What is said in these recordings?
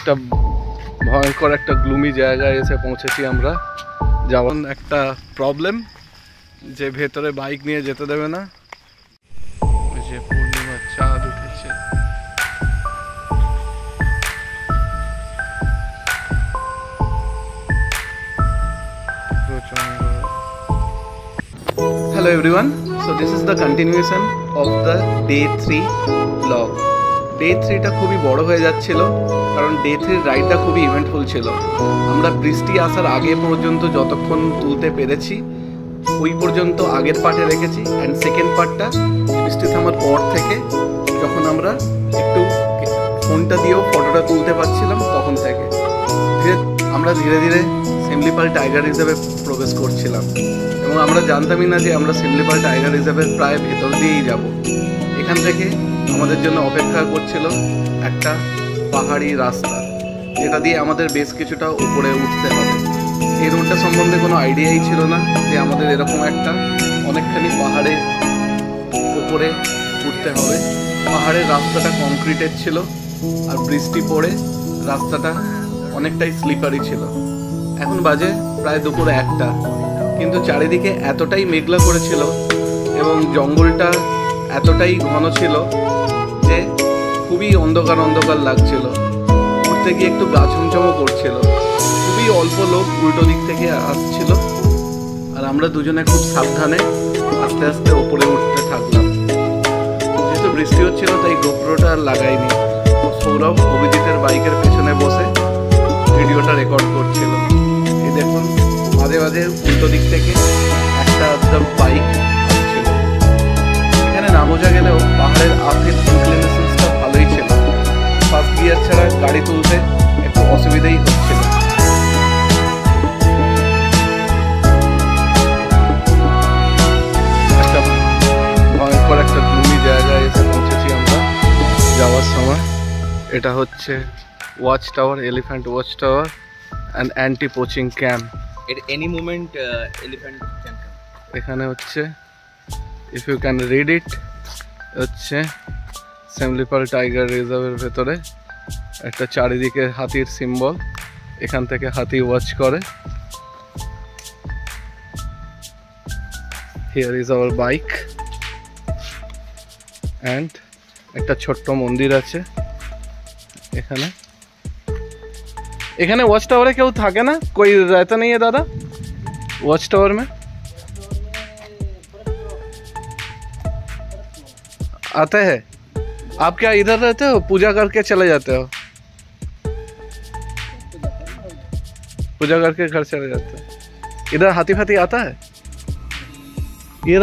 একটা ভয়ঙ্কর একটা গ্লুমি জায়গায় এসে পৌঁছেছি আমরা। যেমন একটা প্রবলেম যে ভেতরে বাইক নিয়ে যেতে দেবে না। যে পূর্ণিমার চাঁদ উঠেছে, Hello everyone, so this is the continuation of the day 3 vlog. Day 3 টা খুবই বড় হয়ে যাচ্ছিল কারণ ডে 3 রাইডটা খুবই ইভেন্টফুল ছিল। আমরা বৃষ্টি আসার আগে পর্যন্ত যতক্ষণ তুলতে পেরেছি ওই পর্যন্ত আগের পার্টে রেখেছি, অ্যান্ড সেকেন্ড পার্টটা বৃষ্টি থামার পর থেকে যখন আমরা একটু ফোনটা দিয়েও ফটোটা তুলতে পারছিলাম তখন থেকে আমরা ধীরে ধীরে শিমলিপাল টাইগার রিজার্ভে প্রবেশ করছিলাম। এবং আমরা জানতামই না যে আমরা শিমলিপাল টাইগার রিজার্ভের প্রায় ভেতর দিয়েই যাব। এখান থেকে আমাদের জন্য অপেক্ষা করছিল একটা পাহাড়ি রাস্তা, যেটা দিয়ে আমাদের বেশ কিছুটা উপরে উঠতে হবে। এই রোডটা সম্বন্ধে কোনো আইডিয়াই ছিল না যে আমাদের এরকম একটা অনেকখানি পাহাড়ের উপরে উঠতে হবে। পাহাড়ের রাস্তাটা কংক্রিটের ছিল আর বৃষ্টি পড়ে রাস্তাটা অনেকটাই স্লিপারি ছিল। এখন বাজে প্রায় দুপুর 1টা, কিন্তু চারিদিকে এতটাই মেঘলা করেছিল এবং জঙ্গলটা এতটাই ঘন ছিল যে খুবই অন্ধকার অন্ধকার লাগছিল। উঠতে গিয়ে একটু গা ছমছমও করছিল। খুবই অল্প লোক উল্টো দিক থেকে আসছিল আর আমরা দুজনে খুব সাবধানে আস্তে আস্তে ওপরে উঠতে থাকলাম। যেহেতু বৃষ্টি হচ্ছিল তাই গোপ্রোটা আর লাগাইনি। সৌরভ অভিজিতের বাইকের পেছনে বসে ভিডিওটা রেকর্ড করছিল। এই দেখুন মাঝে মাঝে উল্টো দিক থেকে একটা বাইক আসছিল। এখানে না বোঝা গেলেও পাহাড়ের আর্থের ইনক্লিনেশনসটা ভালোই ছিল। ফার্স্ট গিয়ার ছাড়া গাড়ি তুলতে একটু অসুবিধাই হচ্ছিল। একটা ভয়ঙ্কর একটা গ্লুমি জায়গায় এসে পৌঁছেছি আমরা যাওয়ার সময়। এটা হচ্ছে watch tower, elephant watch tower and anti poaching camp. At any moment, elephant can come. এখানে হচ্ছে if you can read it, হচ্ছে শিমলিপাল টাইগার রিজার্ভের ভেতরে একটা চারিদিকে হাতির সিম্বল। এখান থেকে হাতি ওয়াচ করে। Here is our bike and একটা ছোট্ট মন্দির আছে এখানে। এখানে वॉच टावर क्यों থাকে না? कोई रहता नहीं है दादा वॉच टावर में? आते हैं आप? क्या इधर रहते हो, पूजा करके चले जाते हो? पूजा करके घर चले जाते हो। इधर हाथी फाथी आता है? ये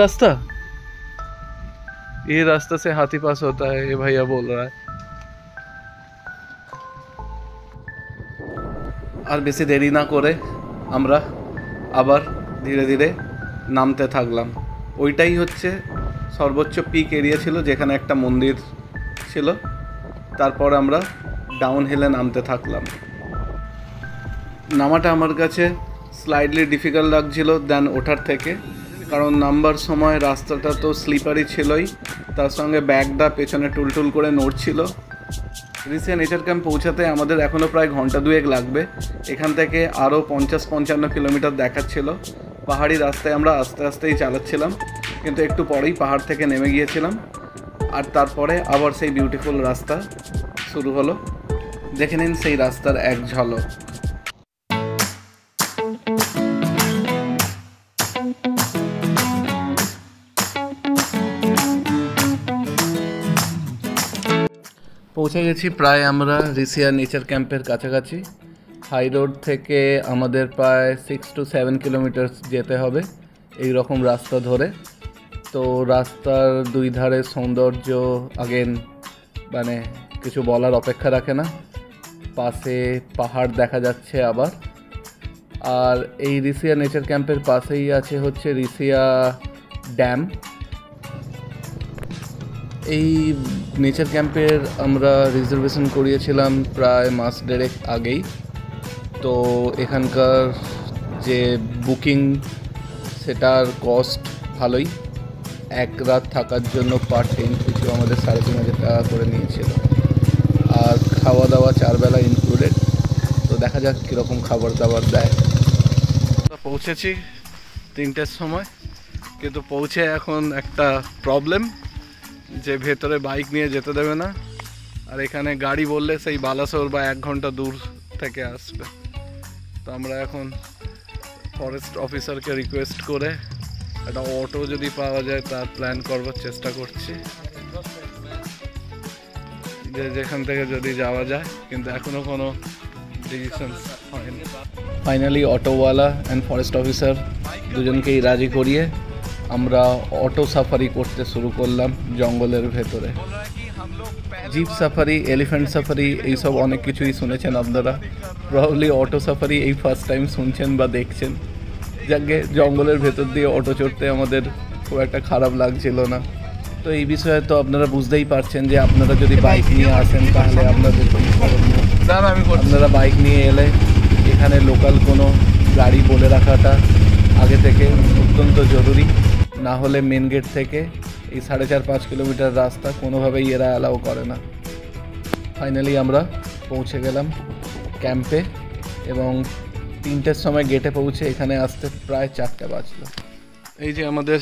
रास्ता से हाथी पास होता है, ये भैया बोल रहा है। আর বেশি দেরি না করে আমরা আবার ধীরে ধীরে নামতে থাকলাম। ওইটাই হচ্ছে সর্বোচ্চ পিক এরিয়া ছিল যেখানে একটা মন্দির ছিল। তারপর আমরা ডাউন হিলে নামতে থাকলাম। নামাটা আমার কাছে স্লাইডলি ডিফিকাল্ট লাগছিল দেন ওঠার থেকে, কারণ নামবার সময় রাস্তাটা তো স্লিপারি ছিলই, তার সঙ্গে ব্যাগটা পেছনে টুলটুল করে নড়ছিল। রিসিয়া নেচার ক্যাম্প পৌঁছাতে আমাদের এখনও প্রায় ঘন্টা 2 লাগবে। এখান থেকে আরও 50-55 কিলোমিটার দেখাচ্ছিল। পাহাড়ি রাস্তায় আমরা আস্তে আস্তেই চালাচ্ছিলাম, কিন্তু একটু পরেই পাহাড় থেকে নেমে গিয়েছিলাম। আর তারপরে আবার সেই বিউটিফুল রাস্তা শুরু হলো। দেখে নিন সেই রাস্তার এক ঝলক। পৌঁছে গেছি প্রায় আমরা রিসিয়া নেচার ক্যাম্পের কাছাকাছি। হাই রোড থেকে আমাদের প্রায় 6 to 7 কিলোমিটার যেতে হবে এই রকম রাস্তা ধরে। তো রাস্তার দুই ধারে সৌন্দর্য আগেন মানে কিছু বলার অপেক্ষা রাখে না। পাশে পাহাড় দেখা যাচ্ছে আবার। আর এই রিসিয়া নেচার ক্যাম্পের পাশেই আছে হচ্ছে রিসিয়া ড্যাম। এই নেচার ক্যাম্পের আমরা রিজার্ভেশন করিয়েছিলাম প্রায় মাস দেড়েক আগেই। তো এখানকার যে বুকিং সেটার কস্ট ভালোই। এক রাত থাকার জন্য পার টেন্ট পিছু আমাদের 3,500 টাকা করে নিয়েছিল। আর খাওয়া দাওয়া 4 বেলা ইনক্লুডেড। তো দেখা যাক কীরকম খাবার দাবার দেয়। পৌঁছেছি 3টের সময়, কিন্তু পৌঁছে এখন একটা প্রবলেম যে ভেতরে বাইক নিয়ে যেতে দেবে না, আর এখানে গাড়ি বললে সেই বালাসোর বা 1 ঘন্টা দূর থেকে আসবে। তো আমরা এখন ফরেস্ট অফিসারকে রিকোয়েস্ট করে একটা অটো যদি পাওয়া যায় তার প্ল্যান করবার চেষ্টা করছি, যে যেখান থেকে যদি যাওয়া যায়, কিন্তু এখনও কোনো ডিসিশন হয়নি। ফাইনালি অটোওয়ালা অ্যান্ড ফরেস্ট অফিসার দুজনকেই রাজি করিয়ে আমরা অটো সাফারি করতে শুরু করলাম জঙ্গলের ভেতরে। জিপ সাফারি, এলিফ্যান্ট সাফারি এইসব অনেক কিছুই শুনেছেন আপনারা, প্রবাবলি অটো সাফারি এই ফার্স্ট টাইম শুনছেন বা দেখছেন। যাকে জঙ্গলের ভেতর দিয়ে অটো চড়তে আমাদের খুব একটা খারাপ লাগছিল না। তো এই বিষয়ে তো আপনারা বুঝতেই পারছেন যে আপনারা যদি বাইক নিয়ে আসেন তাহলে আপনাদের আপনারা বাইক নিয়ে এলে এখানে লোকাল কোনো গাড়ি বলে রাখাটা আগে থেকে অত্যন্ত জরুরি। না হলে মেন গেট থেকে এই 4.5-5 কিলোমিটার রাস্তা কোনোভাবেই এরা অ্যালাউ করে না। ফাইনালি আমরা পৌঁছে গেলাম ক্যাম্পে, এবং 3টের সময় গেটে পৌঁছে এখানে আসতে প্রায় 4টে বাজলো। এই যে আমাদের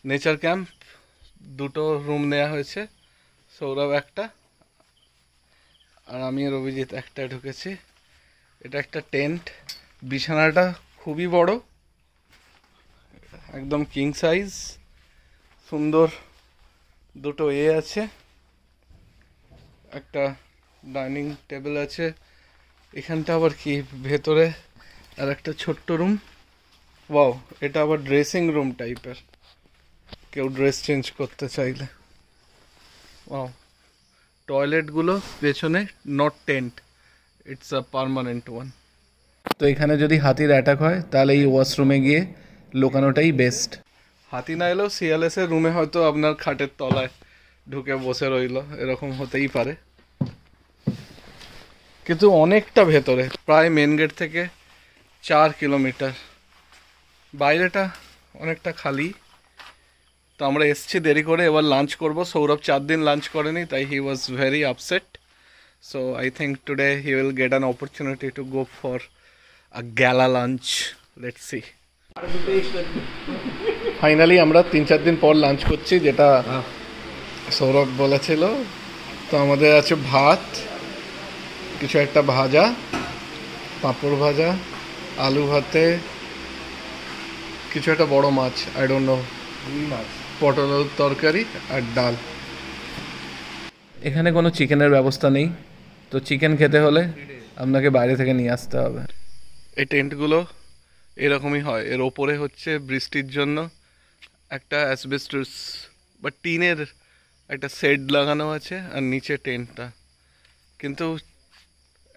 নেচার ক্যাম্প, 2টো রুম নেওয়া হয়েছে, সৌরভ একটা আর আমি আর অভিজিৎ একটা ঢুকেছি। এটা একটা টেন্ট, বিছানাটা খুবই বড়, একদম কিং সাইজ, সুন্দর 2টো আছে, একটা ডাইনিং টেবিল আছে এখানটা, আবার কি ভেতরে আর একটা ছোট্ট রুম। ওয়াও, এটা আবার ড্রেসিং রুম টাইপের, কেউ ড্রেস চেঞ্জ করতে চাইলে। ওয়াও, টয়লেটগুলো পেছনে, not tent, it's a permanent one. তো এখানে যদি হাতির অ্যাটাক হয় তাহলে এই ওয়াশরুমে গিয়ে লোকানোটাই বেস্ট। হাতি না এলেও সিএলএসের রুমে হয়তো আপনার খাটের তলায় ঢুকে বসে রইল, এরকম হতেই পারে। কিন্তু অনেকটা ভেতরে, প্রায় মেন গেট থেকে 4 কিলোমিটার। বাইরেটা অনেকটা খালি। তো আমরা এসছি দেরি করে, এবার লাঞ্চ করব। সৌরভ 4 দিন লাঞ্চ করেনি, তাই he was very upset. So I think today he will get an opportunity to go for a gala lunch. Let's see. Finally আমরা 3-4 দিন পর লাঞ্চ করছি, যেটা সৌরভ বলেছিল। তো আমাদের আছে ভাত, কিছু একটা ভাজা, পাঁপড় ভাজা, আলু ভাতে কিছু একটা বড় মাছ, আই ডোন্ট নো, পটল তরকারি আর ডাল। এখানে কোনো চিকেনের ব্যবস্থা নেই, তো চিকেন খেতে হলে আপনাকে বাইরে থেকে নিয়ে আসতে হবে। এই টেন্টগুলো এরকমই হয়, এর ওপরে হচ্ছে বৃষ্টির জন্য একটা অ্যাসবেস্টস বা টিনের একটা শেড লাগানো আছে, আর নিচে টেন্টটা। কিন্তু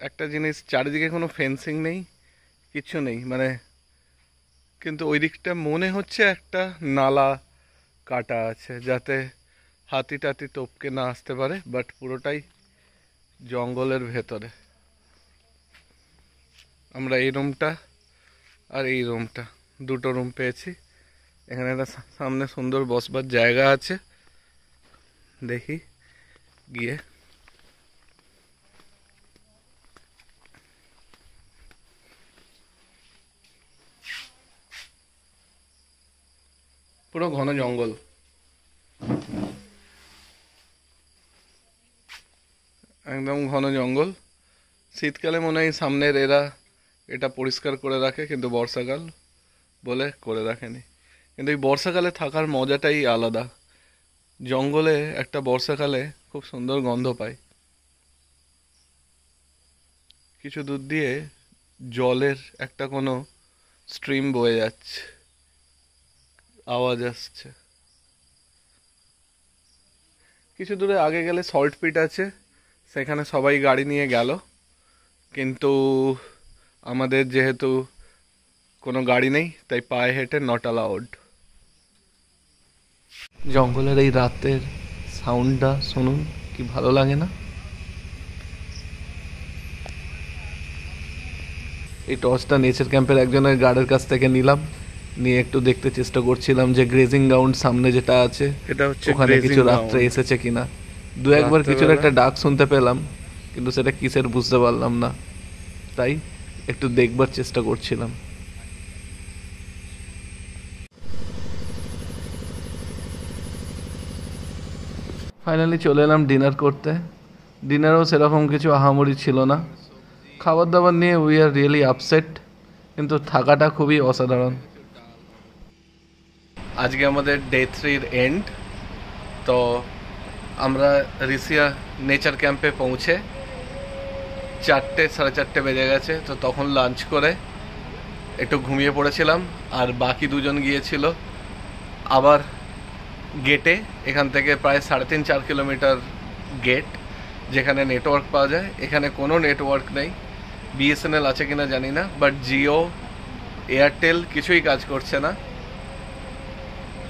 একটা জিনিস, চারিদিকে কোনো ফেন্সিং নেই, কিছু নেই, মানে কিন্তু ওই দিকটা মনে হচ্ছে একটা নালা কাটা আছে যাতে হাতি টাতি টপকে না আসতে পারে, বাট পুরোটাই জঙ্গলের ভেতরে। আমরা এই রুমটা আর এই রুমটা, 2টো রুম পেয়েছি। এখানে একটা সামনে সুন্দর বসবার জায়গা আছে, দেখি গিয়ে। পুরো ঘন জঙ্গল, একদম ঘন জঙ্গল। শীতকালে মনে হয় সামনের এটা পরিষ্কার করে রাখে, কিন্তু বর্ষাকাল বলে করে রাখেনি। কিন্তু এই বর্ষাকালে থাকার মজাটাই আলাদা। জঙ্গলে একটা বর্ষাকালে খুব সুন্দর গন্ধ পায়। কিছু দূর দিয়ে জলের একটা কোনো স্ট্রিম বয়ে যাচ্ছে, আওয়াজ আসছে। কিছু দূরে আগে গেলে সল্ট পিট আছে, সেখানে সবাই গাড়ি নিয়ে গেল, কিন্তু আমাদের যেহেতু কোনো গাড়ি নেই তাই পায়ে হেঁটে নট অ্যালাউড। জঙ্গলের এই রাতের সাউন্ডটা শুনুন, কি ভালো লাগে না? এই টর্চটা নেচার ক্যাম্পের একজনের গার্ডের কাছ থেকে নিলাম, নিয়ে একটু দেখতে চেষ্টা করছিলাম যে গ্রেজিং গ্রাউন্ড সামনে যেটা আছে, এটা হচ্ছে ওখানে কিছু রাত্রে এসেছে কিনা। 2-1 বার কিছুর একটা ডাক শুনতে পেলাম, কিন্তু সেটা কিসের বুঝতে পারলাম না, তাই একটু দেখবার চেষ্টা করছিলাম। ফাইনালি চলে এলাম ডিনার করতে। ডিনারও সেরকম কিছু আহামরি ছিল না। খাবার দাবার নিয়ে উই আর রিয়েলি আপসেট, কিন্তু থাকাটা খুবই অসাধারণ। আজকে আমাদের ডে 3-র এন্ড। তো আমরা ঋষিয়া নেচার ক্যাম্পে পৌঁছে 4টে সাড়ে 4টে বেজে গেছে। তো তখন লাঞ্চ করে একটু ঘুমিয়ে পড়েছিলাম, আর বাকি দুজন গিয়েছিল আবার গেটে। এখান থেকে প্রায় 3.5-4 কিলোমিটার গেট, যেখানে নেটওয়ার্ক পাওয়া যায়। এখানে কোনো নেটওয়ার্ক নেই, বিএসএনএল আছে কিনা জানি না, বাট জিও এয়ারটেল কিছুই কাজ করছে না।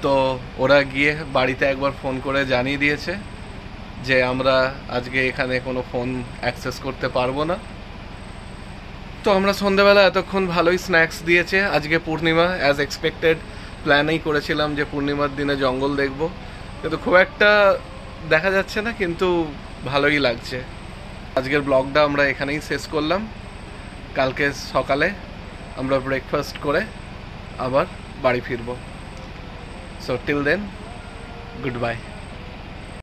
তো ওরা গিয়ে বাড়িতে একবার ফোন করে জানিয়ে দিয়েছে যে আমরা আজকে এখানে কোনো ফোন অ্যাক্সেস করতে পারবো না। তো আমরা সন্ধ্যেবেলা এতক্ষণ ভালোই স্ন্যাক্স দিয়েছে। আজকে পূর্ণিমা, অ্যাজ এক্সপেক্টেড প্ল্যানই করেছিলাম যে পূর্ণিমার দিনে জঙ্গল দেখব, কিন্তু খুব একটা দেখা যাচ্ছে না, কিন্তু ভালোই লাগছে। আজকের ব্লগটা আমরা এখানেই শেষ করলাম। কালকে সকালে আমরা ব্রেকফাস্ট করে আবার বাড়ি ফিরবো। So till then, good by.